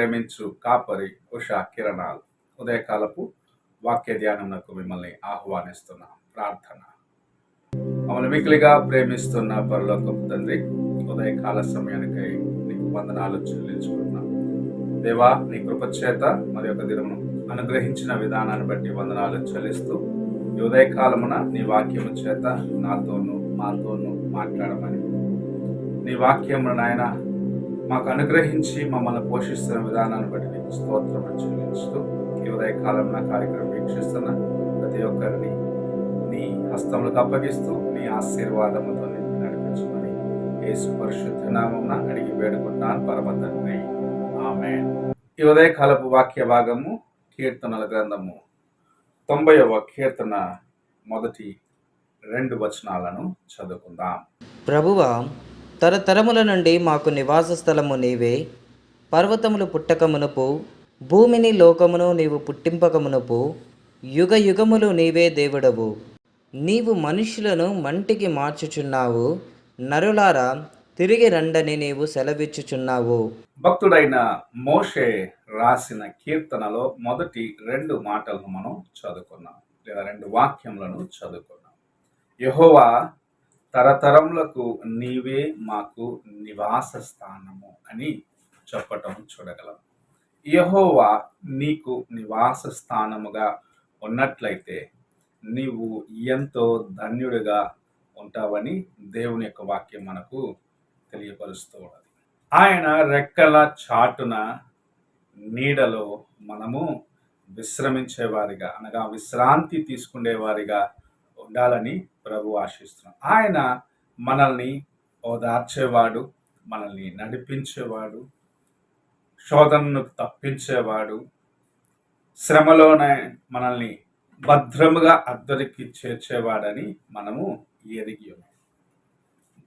ప్రేమించు కాపరి ఉషా కిరణాలు ఉదయకాలపు వాక్య ధ్యానంకు మిమ్మల్ని ఆహ్వానిస్తున్నా. ప్రార్థన. మమ్మల్ని మిక్కిలిగా ప్రేమిస్తున్న పరలోకపు తండ్రి, ఉదయకాల సమయానికై నీకు వందనాలు చెల్లించుకుంటున్నాం. దేవా, నీ కృప చేత మరి యొక్క దినమును అనుగ్రహించిన విధానాన్ని బట్టి వందనాలు చెల్లిస్తూ ఈ ఉదయకాలమున నీ వాక్యము చేత మాతోనూ మాట్లాడమని, నీ వాక్యమును నాయన మాకు అనుగ్రహించి మమ్మల్ని పోషిస్తున్న విధానాన్ని బట్టి నీకు స్తోత్రం చెల్లించుతూ ఈ ఉదయకాలం నా కార్యక్రమం వీక్షిస్తున్న ప్రతి ఒక్కరిని నీ హస్తములకు అప్పగిస్తూ నీ ఆశీర్వాదముతో నడిపించమని యేసు పరిశుద్ధ నామమున అడిగి వేడుకుంటాను పరమ తండ్రి, ఆమేన్. ఈ ఉదయకాలపు వాక్య భాగము కీర్తనల గ్రంథము 90వ కీర్తన మొదటి 2 వచనాలను చదువుకుందాం. ప్రభువా, తరతరముల నుండి మాకు నివాస స్థలము నీవే. పర్వతములు పుట్టకమునుపు, భూమిని లోకమును నీవు పుట్టింపకమునుపు, యుగ యుగములు నీవే దేవుడవు. నీవు మనుషులను మంటికి మార్చుచున్నావు, నరులారా తిరిగి రండని నీవు సెలవిచ్చుచున్నావు. భక్తుడైన మోషే రాసిన కీర్తనలో మొదటి 2 మాటలను మనం చదువుకున్నాం, లేదా 2 వాక్యములను చదువుకున్నాం. యెహోవా, తరతరములకు నీవే మాకు నివాస స్థానము అని చెప్పటం చూడగలం. యెహోవా నీకు నివాస స్థానముగా ఉన్నట్లయితే నీవు ఎంతో ధన్యుడిగా ఉంటావని దేవుని యొక్క వాక్యం మనకు తెలియపరుస్తూ ఉన్నది. ఆయన రెక్కల చాటున నీడలో మనము విశ్రమించేవారిగా, అనగా విశ్రాంతి తీసుకునేవారిగా ఉండాలని ప్రభు ఆశిస్తున్నాడు. ఆయన మనల్ని ఓదార్చేవాడు, మనల్ని నడిపించేవాడు, శోధనను తప్పించేవాడు, శ్రమలోనే మనల్ని భద్రముగా అద్దరికి చేర్చేవాడని మనము ఎరిగి ఉన్నాం.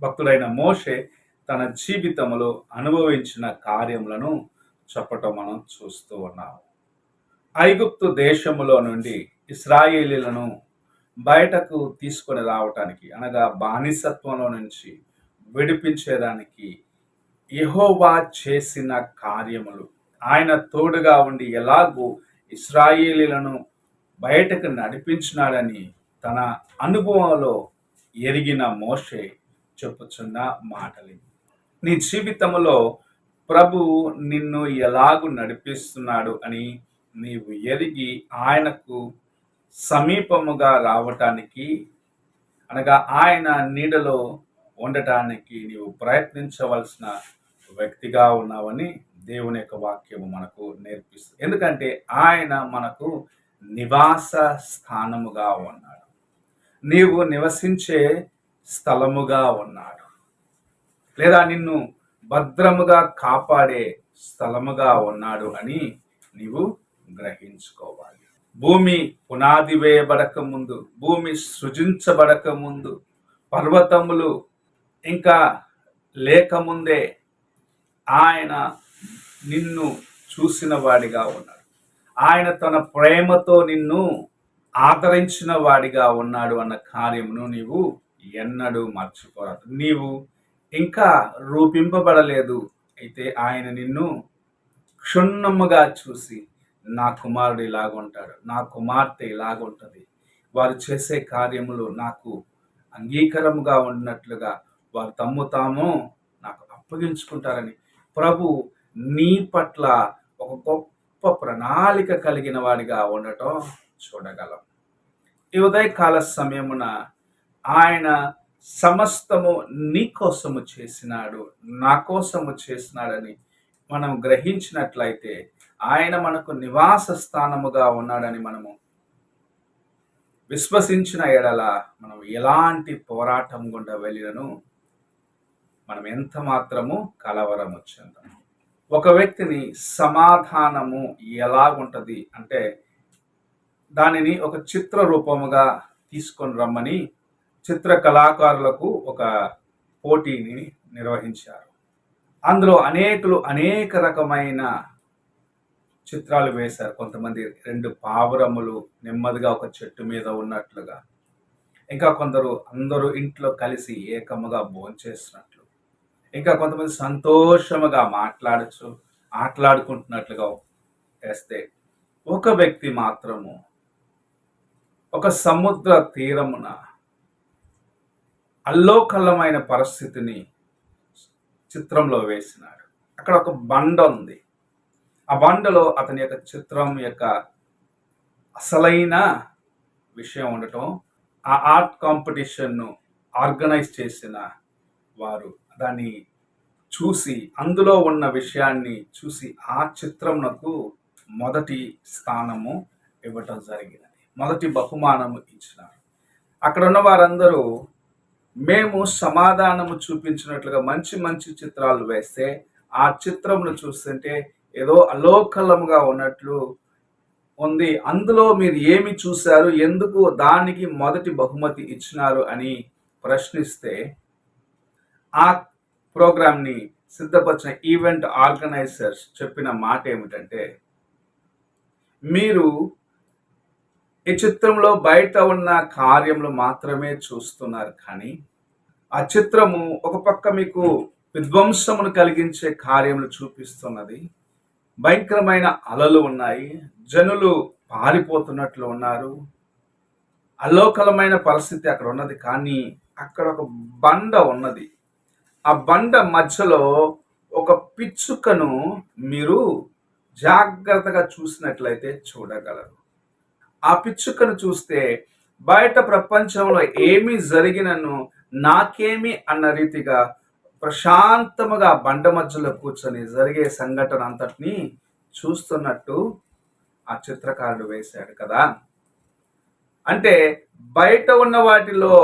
భక్తుడైన మోషే తన జీవితంలో అనుభవించిన కార్యములను చెప్పటం మనం చూస్తూ ఉన్నాము. ఐగుప్తు దేశములో నుండి ఇశ్రాయేలీలను బయటకు తీసుకొని రావటానికి, అనగా బానిసత్వంలో నుంచి విడిపించేదానికి యెహోవా చేసిన కార్యములు, ఆయన తోడుగా ఉండి ఎలాగూ ఇశ్రాయేలీలను బయటకు నడిపించినాడని తన అనుభవంలో ఎరిగిన మోషే చెప్పుచున్న మాటలు. నీ జీవితంలో ప్రభువు నిన్ను ఎలాగూ నడిపిస్తున్నాడు అని నీవు ఎరిగి ఆయనకు సమీపముగా రావటానికి, అనగా ఆయన నీడలో ఉండటానికి నీవు ప్రయత్నించవలసిన వ్యక్తిగా ఉన్నావని దేవుని యొక్క వాక్యము మనకు నేర్పిస్తుంది. ఎందుకంటే ఆయన మనకు నివాస స్థానముగా ఉన్నాడు, నీవు నివసించే స్థలముగా ఉన్నాడు, లేదా నిన్ను భద్రముగా కాపాడే స్థలముగా ఉన్నాడు అని నీవు గ్రహించుకోవాలి. భూమి పునాది వేయబడక ముందు, భూమి సృజించబడక ముందు, పర్వతములు ఇంకా లేకముందే ఆయన నిన్ను చూసిన వాడిగా ఉన్నాడు. ఆయన తన ప్రేమతో నిన్ను ఆదరించిన వాడిగా ఉన్నాడు అన్న కార్యమును నీవు ఎన్నడూ మర్చిపోరాదు. నీవు ఇంకా రూపింపబడలేదు, అయితే ఆయన నిన్ను క్షుణ్ణముగా చూసి, నా కుమారుడు ఇలాగుంటాడు, నా కుమార్తె ఇలాగుంటుంది, వారు చేసే కార్యములు నాకు అంగీకారముగా ఉన్నట్లుగా వారు తమ్ము తాము నాకు అప్పగించుకుంటారని ప్రభు నీ పట్ల ఒక గొప్ప ప్రణాళిక కలిగిన వాడిగా ఉండటం చూడగలం. ఈ ఉదయకాల సమయమున ఆయన సమస్తము నీ కోసము చేసినాడు, నా కోసము చేసినాడని మనం గ్రహించినట్లయితే, ఆయన మనకు నివాస స్థానముగా ఉన్నాడని మనము విశ్వసించిన ఎడల మనం ఎలాంటి పోరాటం గుండా వెళ్ళినను మనం ఎంత మాత్రము కలవరము చెందము. ఒక వ్యక్తిని సమాధానము ఎలాగుంటది అంటే దానిని ఒక చిత్ర రూపముగా తీసుకొని రమ్మని చిత్ర కళాకారులకు ఒక పోటీని నిర్వహించారు. అందులో అనేక రకమైన చిత్రాలు వేశారు. కొంతమంది 2 పావురములు నెమ్మదిగా ఒక చెట్టు మీద ఉన్నట్లుగా, ఇంకా కొందరు అందరూ ఇంట్లో కలిసి ఏకముగా భోంచేసినట్లు, ఇంకా కొంతమంది సంతోషముగా మాట్లాడచ్చు, ఆటలాడుకుంటున్నట్లుగా వేస్తే, ఒక వ్యక్తి మాత్రము ఒక సముద్ర తీరమున అల్లోకల్లమైన పరిస్థితిని చిత్రంలో వేసినాడు. అక్కడ ఒక బండ ఉంది. ఆ బండలో అతని యొక్క చిత్రం యొక్క అసలైన విషయం ఉండటం, ఆ ఆర్ట్ కాంపిటీషన్ను ఆర్గనైజ్ చేసిన వారు దాన్ని చూసి, అందులో ఉన్న విషయాన్ని చూసి ఆ చిత్రంనకు మొదటి స్థానము ఇవ్వటం జరిగినది. మొదటి బహుమానము ఇచ్చినారు. అక్కడ ఉన్న వారందరూ మేము సమాధానము చూపించినట్లుగా మంచి మంచి చిత్రాలు వేస్తే, ఆ చిత్రమును చూస్తుంటే ఏదో అలోకలముగా ఉన్నట్లు ఉంది. అందులో మీరు ఏమి చూశారు, ఎందుకు దానికి మొదటి బహుమతి ఇచ్చినారు అని ప్రశ్నిస్తే, ఆ ప్రోగ్రామ్ని సిద్ధపరిచిన ఈవెంట్ ఆర్గనైజర్స్ చెప్పిన మాట ఏమిటంటే, మీరు ఈ చిత్రంలో బయట ఉన్న కార్యములు మాత్రమే చూస్తున్నారు, కానీ ఆ చిత్రము ఒక పక్క మీకు విధ్వంసమును కలిగించే కార్యములు చూపిస్తున్నది. భయంకరమైన అలలు ఉన్నాయి, జనులు పారిపోతున్నట్లు ఉన్నారు, అలోకలమైన పరిస్థితి అక్కడ ఉన్నది. కానీ అక్కడ ఒక బండ ఉన్నది. ఆ బండ మధ్యలో ఒక పిచ్చుకను మీరు జాగ్రత్తగా చూసినట్లయితే చూడగలరు. ఆ పిచ్చుకను చూస్తే బయట ప్రపంచంలో ఏమి జరిగినను నాకేమి అన్న రీతిగా ప్రశాంతముగా బండ మధ్యలో కూర్చొని జరిగే సంఘటన అంతటిని చూస్తున్నట్టు ఆ చిత్రకారుడు వేశాడు కదా. అంటే బయట ఉన్న వాటిలో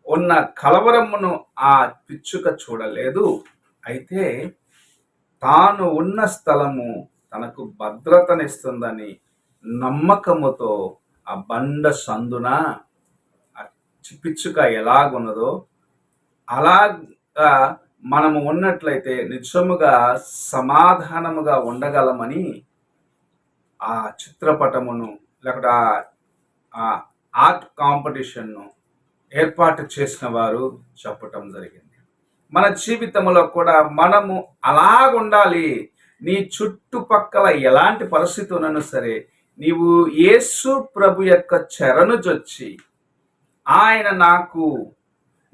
ఉన్న కలవరమును ఆ పిచ్చుక చూడలేదు. అయితే తాను ఉన్న స్థలము తనకు భద్రతనిస్తుందని నమ్మకముతో ఆ బండ సందున ఆ పిచ్చుక ఎలాగున్నదో అలాగా మనము ఉన్నట్లయితే నిజముగా సమాధానముగా ఉండగలమని ఆ చిత్రపటమును లేకపోతే ఆ ఆర్ట్ కాంపిటీషన్ను ఏర్పాటు చేసిన వారు చెప్పటం జరిగింది. మన జీవితంలో కూడా మనము అలాగుండాలి. నీ చుట్టుపక్కల ఎలాంటి పరిస్థితి ఉన్నను సరే, నీవు యేసు ప్రభు యొక్క చెరను జొచ్చి, ఆయన నాకు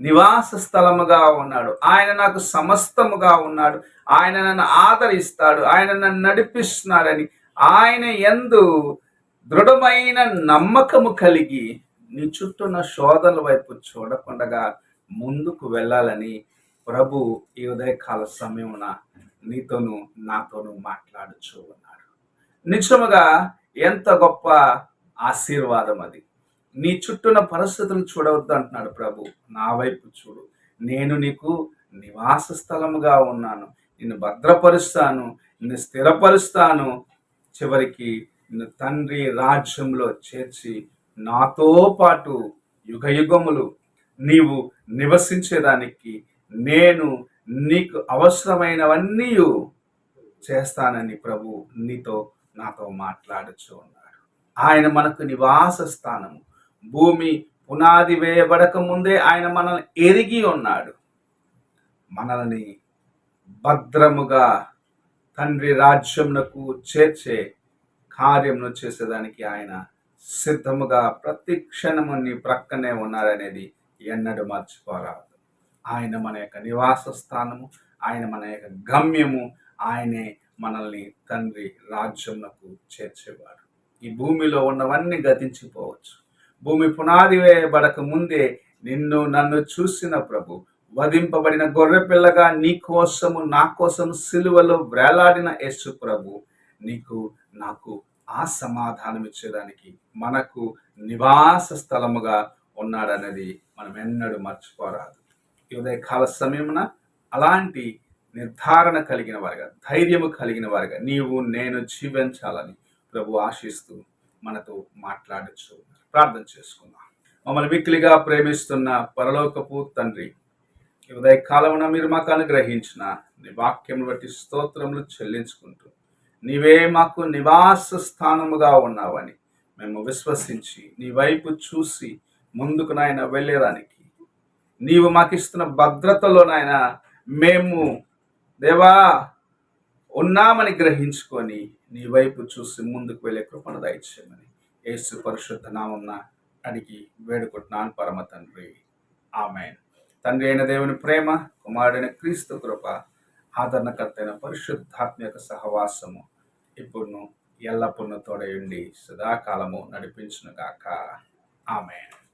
నివాస స్థలముగా ఉన్నాడు, ఆయన నాకు సమస్తముగా ఉన్నాడు, ఆయన నన్ను ఆదరిస్తాడు, ఆయన నన్ను నడిపిస్తున్నాడని ఆయన యందు దృఢమైన నమ్మకము కలిగి నీ చుట్టూన్న శోధనల వైపు చూడకుండా ముందుకు వెళ్ళాలని ప్రభు ఈ ఉదయకాల సమయమున నీతోనూ నాతోనూ మాట్లాడుచూ ఉన్నాడు. నిజముగా ఎంత గొప్ప ఆశీర్వాదం అది. నీ చుట్టూన్న పరిస్థితులను చూడవద్దు అంటున్నాడు ప్రభు. నా వైపు చూడు, నేను నీకు నివాస స్థలముగా ఉన్నాను, నిన్ను భద్రపరుస్తాను, నిన్ను స్థిరపరుస్తాను, చివరికి నిన్ను తండ్రి రాజ్యంలో చేర్చి నాతో పాటు యుగయుగములు నీవు నివసించేదానికి నేను నీకు అవసరమైనవన్నీ చేస్తానని ప్రభు నీతో నాతో మాట్లాడుచూ ఉన్నాడు. ఆయన మనకు నివాస స్థానము. భూమి పునాది వేయబడక ముందే ఆయన మనల్ని ఎరిగి ఉన్నాడు. మనల్ని భద్రముగా తండ్రి రాజ్యమునకు చేర్చే కార్యమును చేసేదానికి ఆయన సిద్ధముగా ప్రతి క్షణము నీ ప్రక్కనే ఉన్నారనేది ఎన్నడూ మర్చిపోరాదు. ఆయన మన యొక్క నివాస స్థానము, ఆయన మన యొక్క గమ్యము, ఆయనే మనల్ని తండ్రి రాజ్యమునకు చేర్చేవాడు. ఈ భూమిలో ఉన్నవన్నీ గతించిపోవచ్చు. భూమి పునాది వేయబడక ముందే నిన్ను నన్ను చూసిన ప్రభు, వధింపబడిన గొర్రె పిల్లగా నీ కోసము నా కోసం సిలువలో వేలాడిన యేసు ప్రభు నీకు నాకు ఆ సమాధానం ఇచ్చేదానికి మనకు నివాస స్థలముగా ఉన్నాడన్నది మనం ఎన్నడూ మర్చిపోరాదు. ఈ ఉదయకాల సమయమున అలాంటి నిర్ధారణ కలిగిన వారుగా, ధైర్యము కలిగిన వారుగా నీవు నేను జీవించాలని ప్రభు ఆశిస్తూ మనతో మాట్లాడచ్చు. ప్రార్థన చేసుకుందాం. మమ్మల్ని మిక్కిలిగా ప్రేమిస్తున్న పరలోకపు తండ్రి, ఈ ఉదయకాలమున మీరు మాకు అనుగ్రహించిన నీ వాక్యమును బట్టి స్తోత్రములు చెల్లించుకుంటూ, నీవే మాకు నివాస స్థానముగా ఉన్నావని మేము విశ్వసించి నీ వైపు చూసి ముందుకు నాయన వెళ్ళేదానికి, నీవు మాకు ఇస్తున్న భద్రతలో నాయన మేము దేవా ఉన్నామని గ్రహించుకొని నీ వైపు చూసి ముందుకు వెళ్ళే కృపను దయచేయమని యేసు పరిశుద్ధ నామమున అడిగి వేడుకుంటున్నాను పరమ తండ్రి. ఆమేన్. తండ్రి అయిన దేవుని ప్రేమ, కుమారుడైన క్రీస్తు కృప, ఆదరణకర్త అయిన పరిశుద్ధాత్మ యొక్క సహవాసము ఇప్పుడును ఎల్లప్పుడూ తోడయుండి సదాకాలము నడిపించును గాక. ఆమేన్.